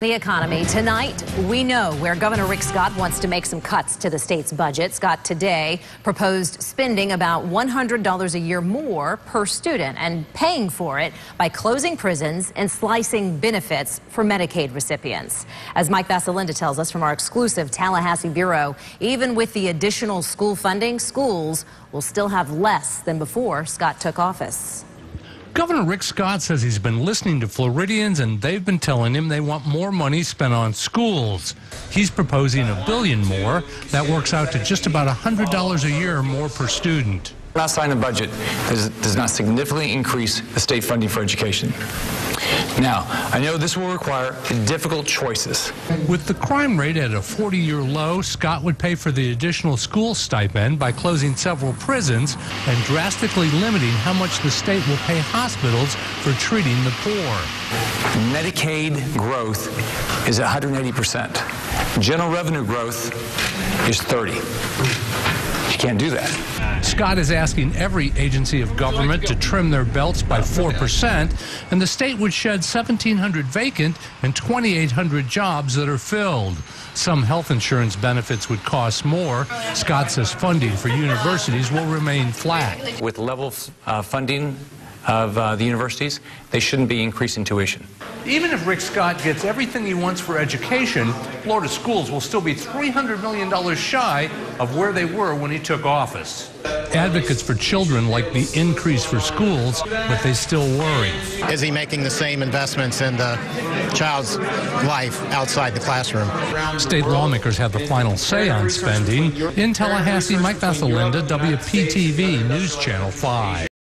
The economy. Tonight, we know where Governor Rick Scott wants to make some cuts to the state's budget. Scott today proposed spending about $100 a year more per student and paying for it by closing prisons and slicing benefits for Medicaid recipients. As Mike Vassalinda tells us from our exclusive Tallahassee bureau, even with the additional school funding, schools will still have less than before Scott took office. Governor Rick Scott says he's been listening to Floridians, and they've been telling him they want more money spent on schools. He's proposing $1 billion more. That works out to just about $100 a year more per student. Not signing a budget does not significantly increase the state funding for education. Now, I know this will require difficult choices. With the crime rate at a 40-year low, Scott would pay for the additional school stipend by closing several prisons and drastically limiting how much the state will pay hospitals for treating the poor. Medicaid growth is 180%. General revenue growth is 30%. You can't do that. Scott is asking every agency of government to trim their belts by 4%, and the state would shed 1,700 vacant and 2,800 jobs that are filled. Some health insurance benefits would cost more. Scott says funding for universities will remain flat. With level funding of the universities, they shouldn't be increasing tuition. Even if Rick Scott gets everything he wants for education, Florida schools will still be $300 million shy of where they were when he took office. Advocates for children like the increase for schools, but they still worry. Is he making the same investments in the child's life outside the classroom? State lawmakers have the final say on spending. In Tallahassee, Mike Vassalinda, WPTV News Channel 5.